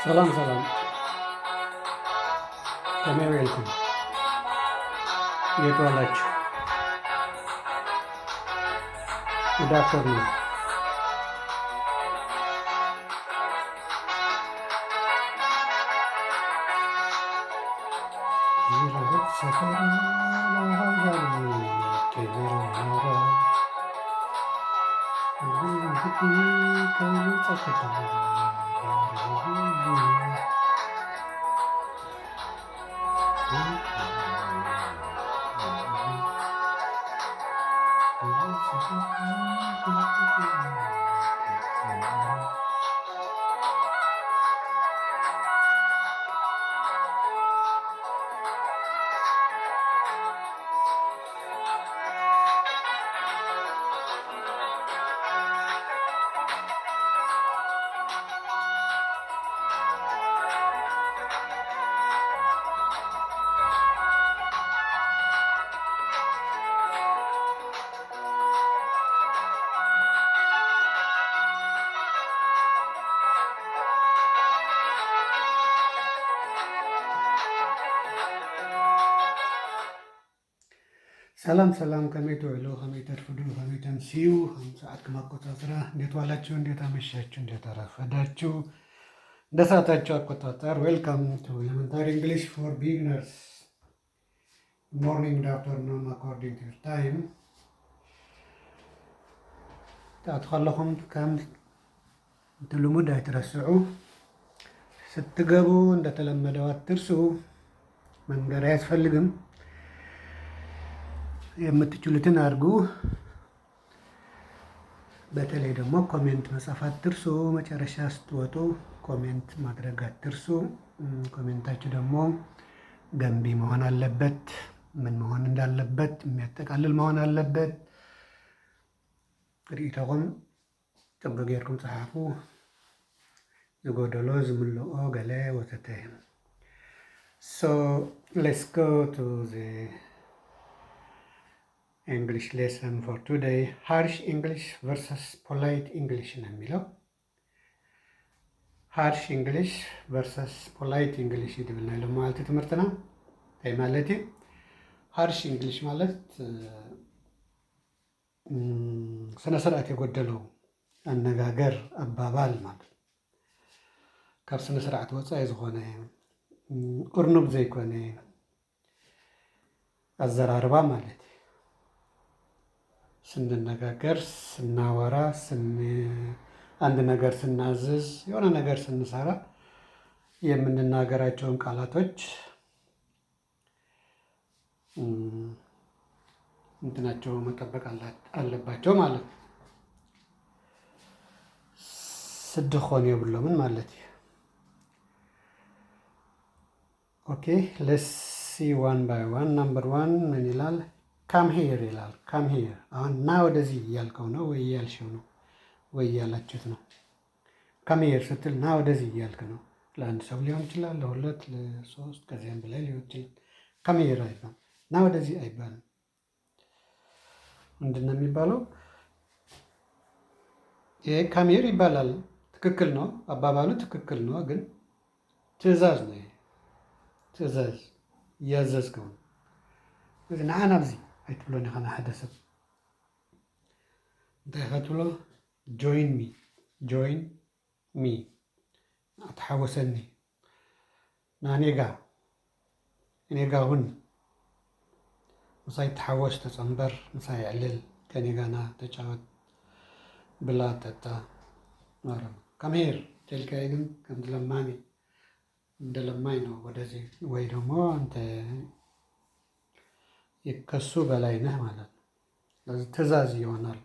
ሰላም ሰላም ዌልኩም እንዴት ዋላችሁ? ጉድ አፍተርኑን። ሰላም ሰላም ከመይ ትውዕሉ ከመይ ተርፍዱ ከመይ ተምሲዩ ሰዓትኩም አቆጣጠር እንዴት ዋላችሁ? እንዴት አመሻችሁ? እንዴት አረፈዳችሁ? እንደ ሰዓታችሁ አቆጣጠር ዌልካም ቱ ኤሌመንታሪ እንግሊሽ ፎር ቢግነርስ ሞርኒንግ አፍተርኑን አኮርዲንግ ቱ ዩር ታይም ተኣቱ ከለኹም ከም ትልሙድ ኣይትረስዑ። ስትገቡ እንደተለመደው አትርሱ። መንገድ አያስፈልግም። የምትችሉትን አድርጉ። በተለይ ደግሞ ኮሜንት መጻፍ አትርሱ። መጨረሻ ስትወጡ ኮሜንት ማድረግ አትርሱ። ኮሜንታችሁ ደግሞ ገንቢ መሆን አለበት። ምን መሆን እንዳለበት የሚያጠቃልል መሆን አለበት። ርእይቶኹም ጥቡቅ ጌርኩም ጸሓፉ። ዝጎደሎ ዝምልኦ ገለ ወዘተ። So let's go to the English lesson for today. Harsh English versus polite English ነው የሚለው። harsh English versus polite English ይድብልና ለማለት ትምህርት ነው። አይ ማለት harsh English ማለት ስነ ስርዓት የጎደለው አነጋገር አባባል ማለት ካብ ስነ ስርዓት ወፃኢ ዝኾነ ቁርኑብ ዘይኮነ አዘራርባ ማለት ስንነጋገር ስናወራ አንድ ነገር ስናዝዝ የሆነ ነገር ስንሰራ የምንናገራቸውን ቃላቶች እንትናቸው መጠበቅ አለባቸው ማለት ነው። ስድኾን የብሎምን ማለት ኦኬ ሌትስ ሲ ዋን ባይ ዋን። ናምበር ዋን ምን ይላል? ካም ሄር ይላል። ካም ሄር አሁን ና ወደዚህ እያልከው ነው ወይ እያልሽው ነው ወይ እያላችሁት ነው። ካም ሄር ስትል ና ወደዚህ እያልክ ነው። ለአንድ ሰው ሊሆን ይችላል፣ ለሁለት፣ ለሶስት ከዚያም በላይ ሊሆን ይችላል። ካም ሄር አይባልም። ና ወደዚህ አይባልም። ምንድን ነው የሚባለው? ይሄ ካም ሄር ይባላል። ትክክል ነው፣ አባባሉ ትክክል ነው። ግን ትዕዛዝ ነው። ትዕዛዝ እያዘዝከው ነው። ስለዚህ ንዓና ብዚ ኣይትብሎን ኢኻ ንሓደ ሰብ እንታይ ኢኻ ትብሎ? ጆይን ሚ ኣተሓወሰኒ ናኔጋ እኔጋ ሁን ምሳይ ተሓወስ ተፀንበር ምሳይ ዕልል ከኔጋና ተጫወት ብላ ጠጣ ማለት ነው። ከመሄር ቴልካይ ግን ከም ለማኒ እንደ ለማኝ ነው ወደዚህ ወይ ደግሞ አንተ ከሱ በላይ ነህ ማለት ነው። ስለዚህ ትዕዛዝ ይሆናል።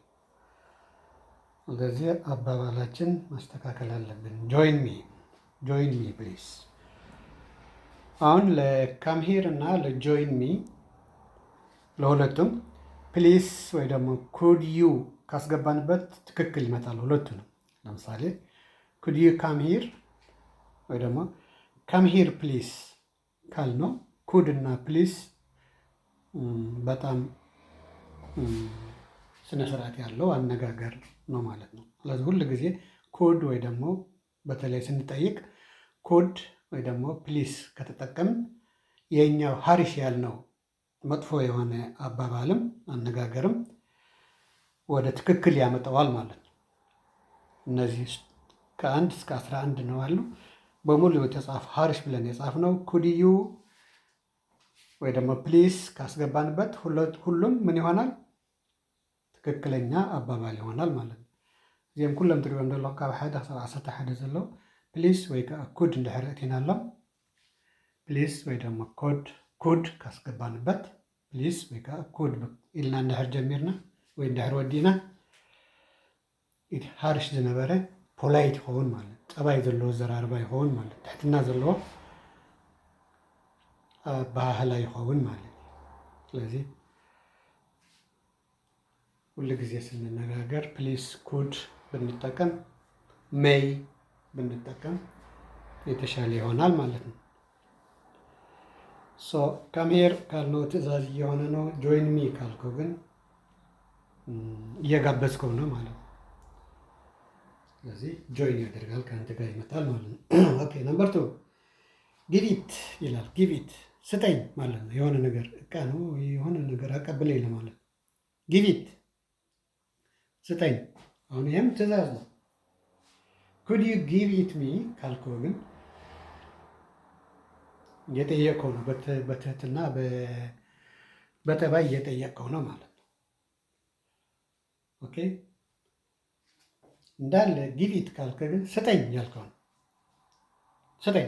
ስለዚህ አባባላችን ማስተካከል አለብን። ጆይን ሚ ፕሊዝ። አሁን ለካም ሂር እና ለጆይን ሚ ለሁለቱም ፕሊስ ወይ ደግሞ ኩድ ዩ ካስገባንበት ትክክል ይመጣል። ሁለቱንም ለምሳሌ ኩድ ዩ ካም ሂር ወይ ደግሞ ካም ሂር ፕሊስ ካልነው ኩድ እና ፕሊስ በጣም ስነ ስርዓት ያለው አነጋገር ነው ማለት ነው። ስለዚህ ሁል ጊዜ ኩድ ወይ ደግሞ በተለይ ስንጠይቅ ኩድ ወይ ደግሞ ፕሊስ ከተጠቀምን የኛው ሀሪሽ ያልነው መጥፎ የሆነ አባባልም አነጋገርም ወደ ትክክል ያመጣዋል ማለት ነው። እነዚህ ከ1 እስከ 11 ነው አሉ በሙሉ የተጻፈ ሀሪሽ ብለን የጻፍነው ኩድዩ ወይ ደግሞ ፕሊስ ካስገባንበት ሁሉም ምን ይሆናል? ትክክለኛ አባባል ይሆናል ማለት ነው። እዚኦም ኩሎም ትሪኦም ዘለኹም ካብ 1 ክሳብ 11 ዘለው ፕሊስ ወይ ከዓ ኩድ እንድሕር እቲና ኣሎ ፕሊስ ወይ ደግሞ ኩድ ካስገባንበት ፕሊስ ወይ ከዓ ኩድ ኢልና እንድሕር ጀሚርና ወይ እንድሕር ወዲእና ሓርሽ ዝነበረ ፖላይት ይኸውን ማለት ጠባይ ዘለዎ ዘራርባ ይኸውን ማለት ትሕትና ዘለዎ ባህላ ይኸውን ማለት እዩ። ስለዚ ሁሉ ጊዜ ስንነጋገር ፕሊስ ኩድ ብንጠቀም ሜይ ብንጠቀም የተሻለ ይሆናል ማለት ነው። ሶ ካምሄር ካልነው ትዕዛዝ እየሆነ ነው። ጆይን ሚ ካልከው ግን እየጋበዝከው ነው ማለት ነው። ስለዚህ ጆይን ያደርጋል ከአንተ ጋር ይመጣል ማለት ነው። ኦኬ ነምበር 2 ጊቪት ይላል። ጊቪት ስጠኝ ማለት ነው። የሆነ ነገር እቃ ነው የሆነ ነገር አቀብለኝ ለማለት ጊቪት ስጠኝ። አሁን ይህም ትዕዛዝ ነው። ኩድ ዩ ጊቭ ኢት ሚ ካልከው ግን እየጠየቀው ነው። በትህትና በጠባይ እየጠየቀው ነው ማለት ነው። ኦኬ እንዳለ ጊቪት ካልከ ግን ስጠኝ ያልከው ነው። ስጠኝ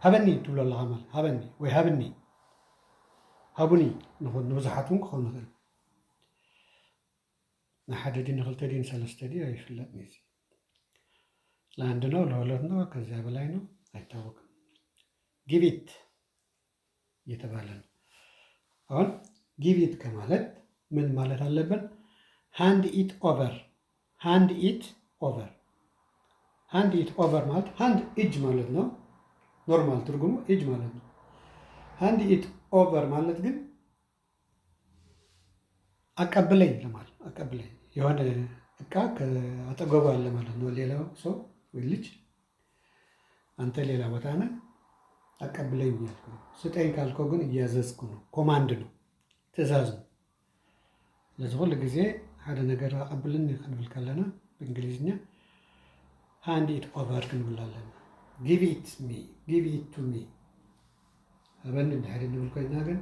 ሃበኒ ትብሎ ኣለኻ ማለት ሃበኒ ወይ ሃብኒ ሃቡኒ ንብዙሓት እውን ክኾን ይኽእል ንሓደ ዲ ንክልተ ዲ ንሰለስተ ዲ አይፍለጥን እዚ ለአንድ ነው ለሁለት ነው ከዚያ በላይ ነው አይታወቅም። ጊቪት እየተባለ ነው። አሁን ጊቪት ከማለት ምን ማለት አለብን? ሃንድ ኢት ኦቨር። ሃንድ ኢት ኦቨር። ሃንድ ኢት ኦቨር ማለት ሃንድ እጅ ማለት ነው። ኖርማል ትርጉሙ እጅ ማለት ነው። ሃንድ ኢት ኦቨር ማለት ግን አቀብለኝ ለማለት አቀብለኝ የሆነ እቃ ከአጠገቡ አለ ማለት ነው። ሌላው ሰው ወይ ልጅ አንተ ሌላ ቦታ ነህ አቀብለኝ ያልኩ ነው። ስጠኝ ካልከው ግን እያዘዝኩ ነው። ኮማንድ ነው፣ ትዕዛዝ ነው። ስለዚህ ሁሉ ጊዜ ሓደ ነገር አቀብልን ክንብል ከለና በእንግሊዝኛ ሃንድ ኢት ኦቨር ክንብል ኣለና። ጊቭ ኢት ሚ፣ ጊቭ ኢት ቱ ሚ ሃበኒ እንድሕር ንብል ኮይና ግን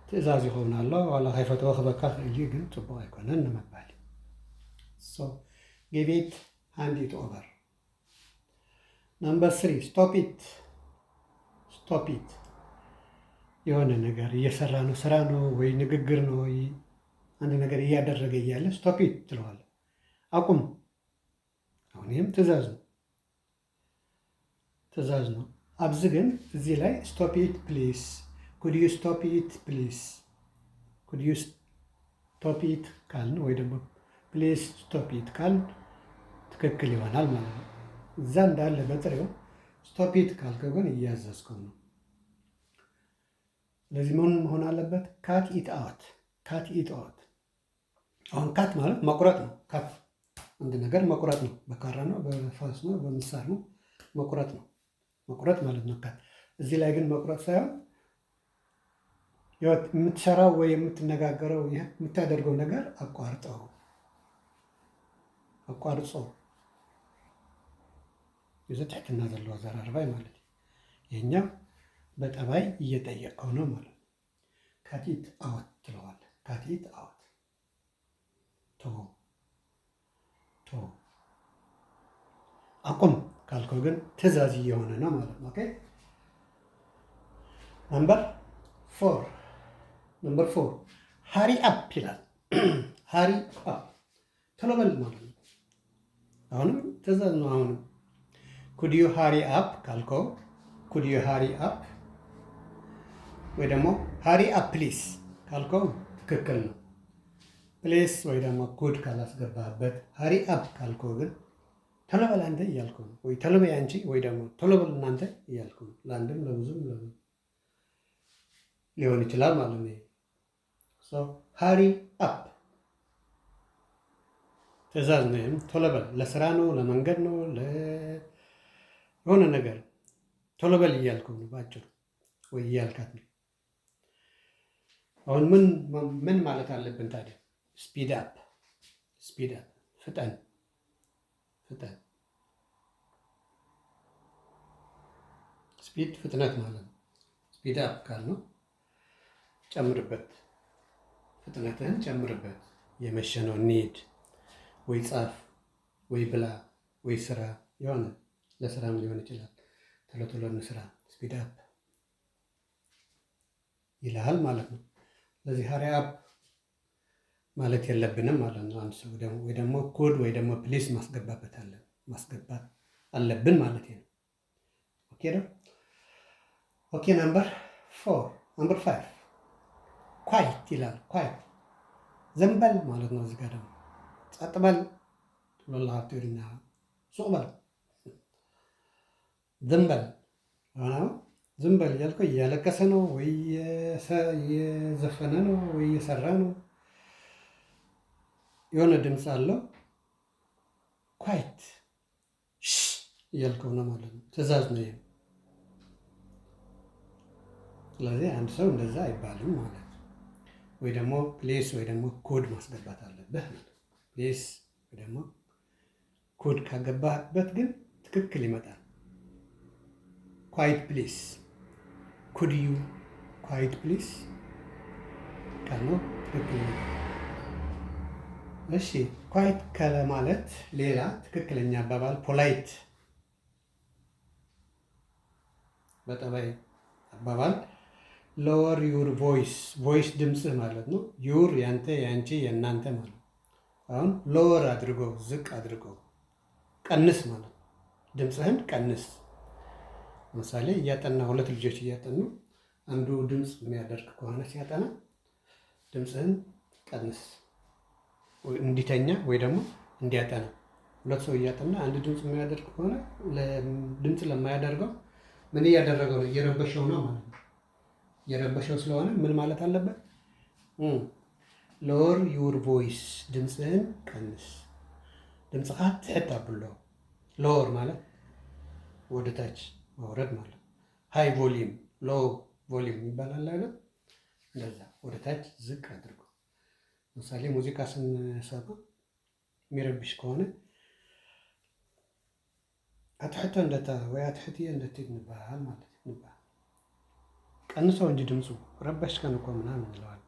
ትዕዛዝ ይኸውን ኣሎ። ዋላ ከይፈትዎ ክበካ ክእል ግን ፅቡቅ ኣይኮነን ንምባል ሶ ጊቭ ኢት ሃንድ ኢት ኦቨር። ነምበር 3 ስቶፕ ኢት። ስቶፕ ኢት የሆነ ነገር እየሰራ ነው፣ ስራ ነው ወይ ንግግር ነው ወይ አንድ ነገር እያደረገ እያለ ስቶፕ ኢት ትለዋለህ፣ አቁም። አሁን ይህም ትዕዛዝ ነው፣ ትዕዛዝ ነው። ኣብዚ ግን እዚህ ላይ ስቶፕ ኢት ፕሊስ፣ ኩድ ዩ ስቶፕ ኢት ፕሊስ፣ ኩድ ዩ ስቶፕ ኢት ካልን ወይ ደግሞ ፕሊስ ስቶፕ ኢት ካልን ትክክል ይሆናል ማለት ነው። እዛ እንዳለ በጥሬው ስቶፕ ኢት ካልከው ግን እያዘዝከው ነው። ስለዚህ ምን መሆን አለበት? ካት ኢት አውት፣ ካት ኢት አውት። አሁን ካት ማለት መቁረጥ ነው። ካት አንድ ነገር መቁረጥ ነው። በካራ ነው፣ በፋስ ነው፣ በምሳር ነው፣ መቁረጥ ነው። መቁረጥ ማለት ነው ካት። እዚህ ላይ ግን መቁረጥ ሳይሆን የምትሰራው ወይ የምትነጋገረው የምታደርገው ነገር አቋርጠው፣ አቋርጾ እዚ ትሕትና ዘለዎ ዘራርባይ ማለት እዩ። ይህኛው በጠባይ እየጠየቀው ነው ማለት ነው። ካት ኢት አውት ትለዋለህ። ካት ኢት አውት ቶ አቁም ካልከው ግን ትዕዛዝ እየሆነ ነው ማለት ነው። ኦኬ ነምበር 4 ሃሪ አፕ ይላል። ሃሪ አፕ ቶሎ በል ማለት ነው። አሁንም ትዕዛዝ ነው። አሁንም ኩድ ዩ ሃሪ አፕ ካልከው ኩድ ዩ ሃሪ አፕ ወይ ደግሞ ሃሪ አፕ ፕሊስ ካልከው ትክክል ነው። ፕሌስ ወይ ደግሞ ኩድ ካላስገባበት ሃሪ አፕ ካልከው ግን ቶሎ በል አንተ እያልከው ነው። ወይ ቶሎ በይ አንቺ ወይ ደግሞ ቶሎ በል እናንተ እያልከው ነው። ለአንድም ለብዙም ሊሆን ይችላል ማለት ነው። ሶ ሃሪ አፕ ትዕዛዝ ነው። ቶሎ በል ለስራ ነው፣ ለመንገድ ነው፣ ለሆነ ነገር ቶሎ በል እያልከው ነው ባጭሩ፣ ወይ እያልካት ነው። አሁን ምን ማለት አለብን ታዲያ? ስፒድ አፕ፣ ፍጠን። ስፒድ ፍጥነት ማለት ነው። ስፒድ አፕ ካልነው ጨምርበት፣ ፍጥነትህን ጨምርበት። የመሸ ነው እንሂድ፣ ወይ ጻፍ፣ ወይ ብላ፣ ወይ ስራ፣ የሆነ ለስራም ሊሆን ይችላል። ቶሎ ቶሎ እንስራ፣ ስፒድ አፕ ይልሃል ማለት ነው። ስለዚህ ሀሪ አፕ ማለት የለብንም ማለት ነው። አንድ ሰው ወይ ደግሞ ኮድ ወይ ደግሞ ፕሌስ ማስገባት አለብን ማለት ነው። ኦኬ ነው። ኦኬ ነምበር 5 ኳይት ይላል። ኳይት ዝም በል ማለት ነው። እዚህ ጋር ደግሞ ጸጥ በል ብሎልሃል። ትግርኛ ሱቅ በል፣ ዝም በል ዝም በል እያልከው እያለቀሰ ነው ወይ እየዘፈነ ነው ወይ እየሰራ ነው፣ የሆነ ድምፅ አለው። ኳይት እያልከው ነው ማለት ነው። ትዕዛዝ ነው ይሄ። ስለዚህ አንድ ሰው እንደዛ አይባልም ማለት ነው። ወይ ደግሞ ፕሌስ ወይ ደግሞ ኮድ ማስገባት አለብህ። ፕሌስ ወይ ደግሞ ኮድ ካገባህበት ግን ትክክል ይመጣል። ኳይት ፕሊስ፣ ኩድ ዩ ኳይት ፕሊስ ካልነው ትክክል ይመጣል። እሺ ኳይት ካለ ማለት ሌላ ትክክለኛ አባባል ፖላይት፣ በጠባይ አባባል ሎወር ዩር ቮይስ ድምፅህ ማለት ነው። ዩር ያንተ፣ ያንቺ፣ የእናንተ ማለት ነው። አሁን ሎወር አድርገው ዝቅ አድርገው ቀንስ ማለት ነው። ድምፅህን ቀንስ። ለምሳሌ እያጠና ሁለት ልጆች እያጠኑ አንዱ ድምፅ የሚያደርግ ከሆነ ሲያጠና ድምፅህን ቀንስ፣ እንዲተኛ ወይ ደግሞ እንዲያጠና። ሁለት ሰው እያጠና አንድ ድምፅ የሚያደርግ ከሆነ ድምፅ ለማያደርገው ምን እያደረገው ነው? እየረበሸው ነው ማለት ነው። እየረበሸው ስለሆነ ምን ማለት አለበት? ሎወር ዩር ቮይስ፣ ድምፅህን ቀንስ። ድምፅኻ ትሕት አብሎ። ሎወር ማለት ወደ ታች ማውረድ ማለት። ሃይ ቮሊዩም፣ ሎው ቮሊዩም ይባላል አይደል? እንደዛ ወደ ታች ዝቅ አድርጎ። ለምሳሌ ሙዚቃ ስንሰማ የሚረብሽ ከሆነ አትሕቶ እንደታ ወይ አትሕትየ እንደት እንበሃል ማለት እንበሃል። ቀንሰው እንጂ ድምፁ ረበሽከን እኮ ምናምን እንለዋለን።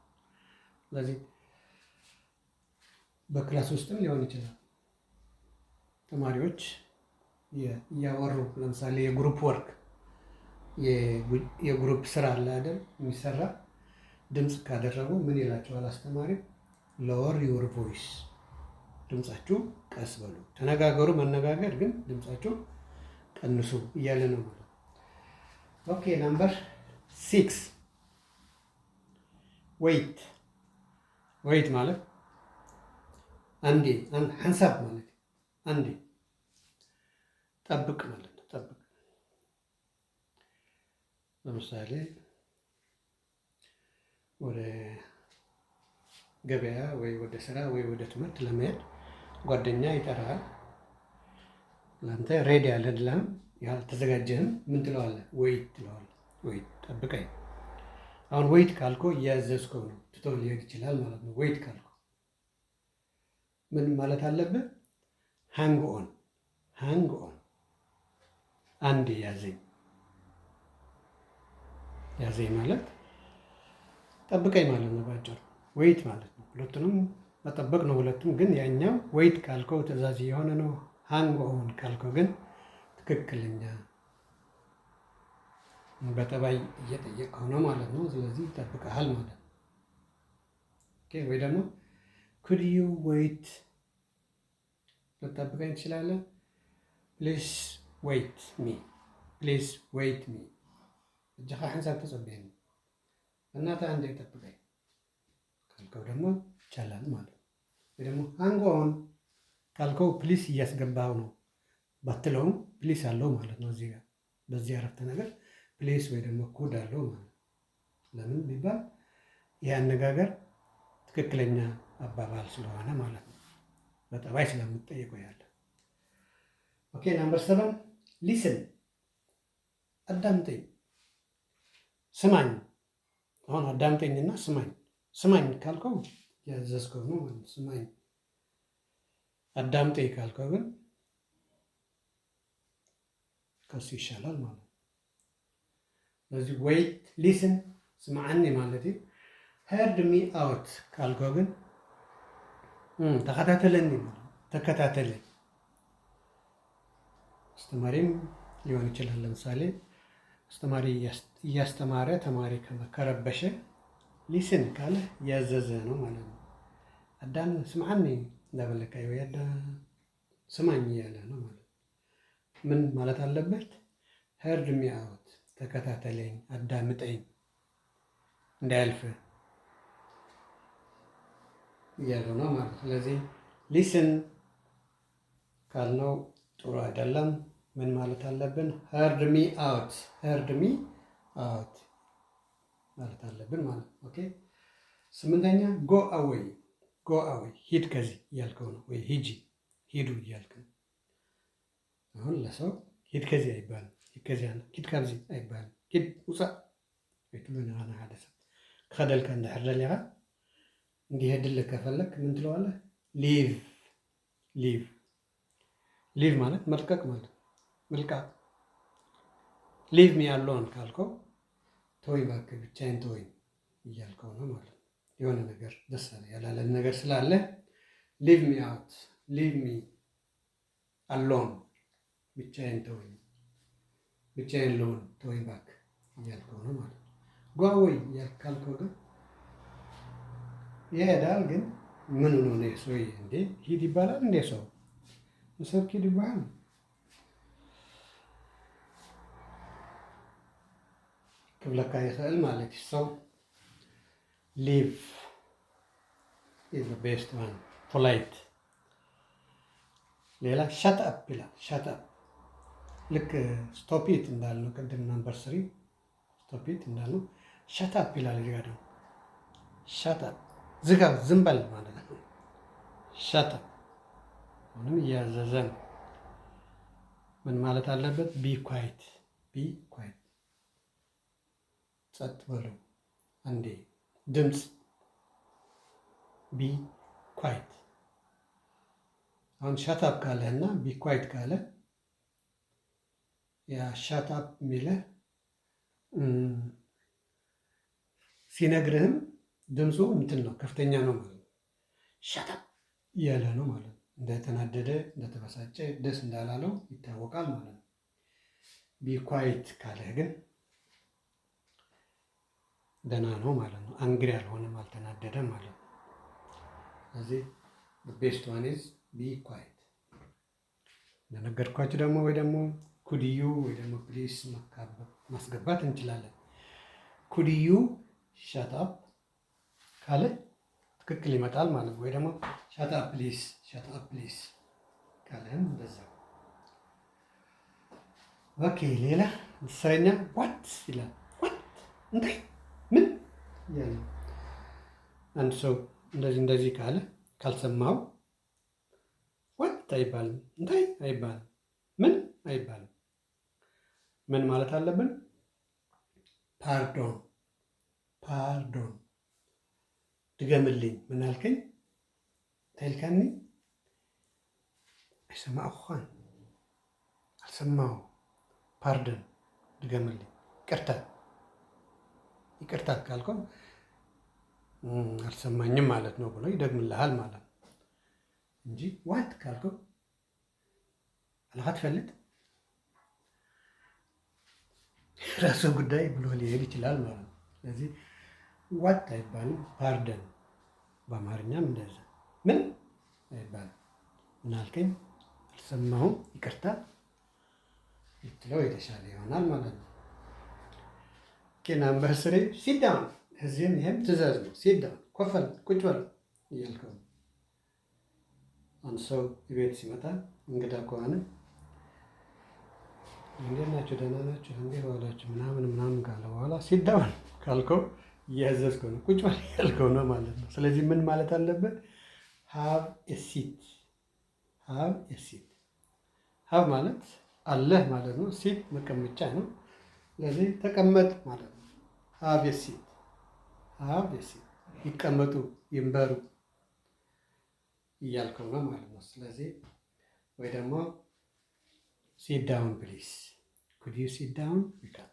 ስለዚህ በክላስ ውስጥም ሊሆን ይችላል። ተማሪዎች እያወሩ ለምሳሌ የግሩፕ ወርክ የግሩፕ ስራ አለ አይደል የሚሰራ፣ ድምፅ ካደረጉ ምን ይላቸዋል አስተማሪ? ሎወር ዩር ቮይስ፣ ድምፃችሁ ቀስ በሉ። ተነጋገሩ መነጋገር ግን ድምፃችሁ ቀንሱ እያለ ነው ማለት። ኦኬ ነምበር 6 ዌይት ማለት አንዴ፣ ሐንሳብ ማለት አንዴ፣ ጠብቅ ማለት ነው። ጠብቅ። ለምሳሌ ወደ ገበያ ወይ ወደ ስራ ወይ ወደ ትምህርት ለመሄድ ጓደኛ ይጠራሃል። ለአንተ ሬዲ አይደለም፣ ያልተዘጋጀህም፣ ምን ትለዋለህ? ዌይት ትለዋለህ። ዌይት ጠብቀኝ። አሁን ዌይት ካልከው እያዘዝከው ነው፣ ትቶ ሊሄድ ይችላል ማለት ነው። ዌይት ካልከው ምን ማለት አለብህ? ሃንግ ኦን፣ አንዴ ያዘኝ ማለት ጠብቀኝ ማለት ነው ባጭሩ። ዌይት ማለት ነው። ሁለቱንም መጠበቅ ነው ሁለቱም። ግን ያኛው ዌይት ካልከው ትዕዛዝ የሆነ ነው። ሃንግ ኦን ካልከው ግን ትክክለኛ በጠባይ እየጠየቀው ነው ማለት ነው። ስለዚህ ይጠብቀሃል ማለት ነው። ወይ ደግሞ ኩድ ዩ ዌይት፣ ልጠብቀኝ ትችላለህ? ፕሊዝ ዌይት ሚ፣ እጅኻ ሕንሳብ ተጸበየኒ፣ እናትህ አንዴ ጠብቀኝ ካልከው ደግሞ ይቻላል ማለት ነው። ወይ ደግሞ ሃንግ ኦን ካልከው ፕሊስ እያስገባው ነው ባትለውም ፕሊስ አለው ማለት ነው። እዚህ ጋር በዚህ አረፍተ ነገር ፕሊስ ወይ ደግሞ ኮድ አለው ማለት ነው። ለምን ቢባል ይህ አነጋገር ትክክለኛ አባባል ስለሆነ ማለት ነው። በጠባይ ስለምትጠይቀው ያለ። ኦኬ ነምበር 7 ሊስን አዳምጠኝ፣ ስማኝ። አሁን አዳምጠኝና ስማኝ። ስማኝ ካልከው ያዘዝከው ነው ማለት ስማኝ። አዳምጠኝ ካልከው ግን ከሱ ይሻላል ማለት ነው። ስለዚህ ወይት ሊስን ስማዓኒ ማለት እዩ። ሄርድ ሚ አውት ካልከው ግን ተከታተለኝ ማለት ተከታተለኝ። አስተማሪም ሊሆን ይችላል። ለምሳሌ አስተማሪ እያስተማረ ተማሪ ከረበሸ ሊስን ካለ ያዘዘ ነው ማለት ነው። አዳም ስማዓኒ እንዳበለካ ወይ ስማኝ እያለ ነው ማለት ነው። ምን ማለት አለበት? ሄርድ ሚ አውት ተከታተለኝ፣ አዳምጠኝ እንዳያልፍ እያሉ ነው ማለት። ስለዚህ ሊስን ካልነው ጥሩ አይደለም። ምን ማለት አለብን? ሄርድ ሚ አውት፣ ሄርድ ሚ አውት ማለት አለብን ማለት ነው። ኦኬ። 8ኛ ጎ አዌይ፣ ጎ አዌይ ሂድ ከዚህ እያልከው ነው፣ ወይ ሂጂ፣ ሂዱ እያልክ ነው። አሁን ለሰው ሂድ ከዚህ አይባልም፣ ሂድ ከዚህ አለ፣ ሂድ ካብዚ አይባልም። ሂድ ውፃእ ወይትሉና አና ሓደ ሰብ ከደልከ እንድሕር ደሊኻ እንዲሄድልህ ከፈለክ ምን ትለዋለህ? ሊቭ፣ ሊቭ፣ ሊቭ ማለት መልቀቅ ማለት መልቃቅ። ሊቭ ሚ አሎን ካልከው ተወኝ እባክህ ብቻዬን ተወኝ እያልከው ነው ማለት ነው። የሆነ ነገር ደስ ያላለን ነገር ስላለ ሊቭ ሚ አውት፣ ሊቭ ሚ አሎን፣ ብቻዬን ተወኝ፣ ብቻዬን ልሁን፣ ተወኝ እባክህ እያልከው ነው ማለት ነው። ጓ ወይ እያልክ ካልከው ግን ይሄዳል። ግን ምን ሆኖ ነው ሰውዬ? እንዴ ሂድ ይባላል እንዴ? ሰው ንሰብክ ሂድ ይባላል? ክብለካ ይኽእል ማለት እዩ። ሰው ሊቭ ኢዝ ዘ ቤስት ዋን ፖላይት። ሌላ ሸት አፕ ይላል። ሸት አፕ ልክ ስቶፒት እንዳልነው ቅድም ነምበር 3 ስቶፒት እንዳልነው ሸት አፕ ይላል። እዚህ ጋር ደግሞ ሸት አፕ ዝጋ፣ ዝም በል ማለት ነው። ሸት አፕ አሁንም እያዘዘ ነው። ምን ማለት አለበት? ቢ ኳይት፣ ቢ ኳይት፣ ጸጥ በሉ አንዴ። ድምፅ ቢ ኳይት። አሁን ሻት አፕ ካለ እና ቢ ኳይት ካለ ያ ሻት አፕ የሚልህ ሲነግርህም ድምፁ እንትን ነው፣ ከፍተኛ ነው ማለት ነው። ሻት አፕ እያለ ነው ማለት ነው። እንደተናደደ እንደተበሳጨ ደስ እንዳላለው ይታወቃል ማለት ነው። ቢ ኳይት ካለህ ግን ደህና ነው ማለት ነው። አንግሪ አልሆነም፣ አልተናደደም ማለት ነው። ስለዚህ ቤስት ዋን ኢዝ ቢ ኳይት። እንደነገርኳችሁ ደግሞ ወይ ደግሞ ኩድዩ ወይ ደግሞ ፕሊስ ማስገባት እንችላለን። ኩድዩ ሻት አፕ ካለ ትክክል ይመጣል ማለት ነው። ወይ ደግሞ ሻት አፕ ፕሊስ፣ ሻት አፕ ፕሊስ ካለም እንደዛ። ኦኬ። ሌላ 10ኛ ዋት ይላል። ዋት እንታይ ምን ያለ አንድ ሰው እንደዚህ ካለ ካልሰማው ዋት አይባልም፣ እንታይ አይባልም፣ ምን አይባልም። ምን ማለት አለብን? ፓርዶን፣ ፓርዶን። ድገምልኝ። ምን አልከኝ? ታይልካኒ አይሰማእኳን፣ አልሰማው። ፓርደን፣ ድገምልኝ። ይቅርታ፣ ይቅርታ ካልከው አልሰማኝም ማለት ነው ብሎ ይደግምልሃል ማለት ነው እንጂ ዋት ካልከው አለካ ትፈልጥ ራሱ ጉዳይ ብሎ ሊሄድ ይችላል ማለት ነው። ስለዚህ ዋት አይባልም፣ ፓርደን። በአማርኛም እንደዛ ምን አይባልም። ምን አልከኝ? አልሰማሁም፣ ይቅርታ ልትለው የተሻለ ይሆናል ማለት ነው። ናምበር 3 ሲት ዳውን። እዚህም ይሄም ትእዛዝ ነው። ሲት ዳውን፣ ኮፈል፣ ቁጭ በል እያልከው አንድ ሰው ቤት ሲመጣ እንግዳ ከሆነ እንዴት ናቸው? ደህና ናቸው? እንዴት ዋላችሁ? ምናምን ካለ በኋላ ሲት ዳውን ካልከው እያዘዝከው ነው፣ ቁጭ በል ያልከው ነው ማለት ነው። ስለዚህ ምን ማለት አለበት? ሃቭ ኤ ሲት፣ ሃቭ ኤ ሲት። ሃቭ ማለት አለህ ማለት ነው። ሲት መቀመጫ ነው። ስለዚህ ተቀመጥ ማለት ነው። ሃቭ ኤ ሲት፣ ሃቭ ኤ ሲት፣ ይቀመጡ፣ ይንበሩ እያልከው ነው ማለት ነው። ስለዚህ ወይ ደግሞ ሲት ዳውን ፕሊዝ፣ ኩድ ዩ ሲት ዳውን ይላል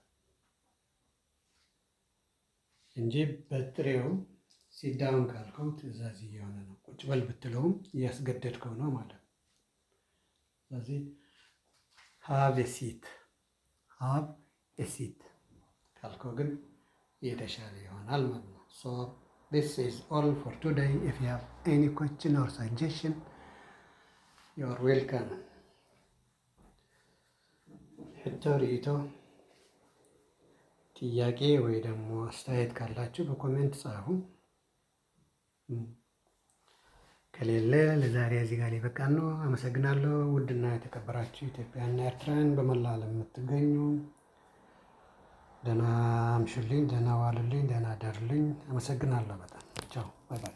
እንጂ በጥሬው ሲት ዳውን ካልከው ትዕዛዝ እየሆነ ነው። ቁጭ በል ብትለውም እያስገደድከው ነው ማለት ነው። ስለዚህ ሃቭ ኤ ሲት፣ ሃቭ ኤ ሲት ካልከው ግን የተሻለ ይሆናል ማለት ነው። ሶ this is all for today. If you have any question or suggestion, you are welcome. ሪቶ ጥያቄ ወይ ደግሞ አስተያየት ካላችሁ በኮሜንት ጻፉ። ከሌለ ለዛሬ እዚህ ጋር ሊበቃን ነው። አመሰግናለሁ። ውድና የተከበራችሁ ኢትዮጵያና ኤርትራውያን በመላ ዓለም የምትገኙ ደህና አምሹልኝ፣ ደህና ዋሉልኝ፣ ደህና አደሩልኝ። አመሰግናለሁ በጣም ቻው፣ ባይ ባይ።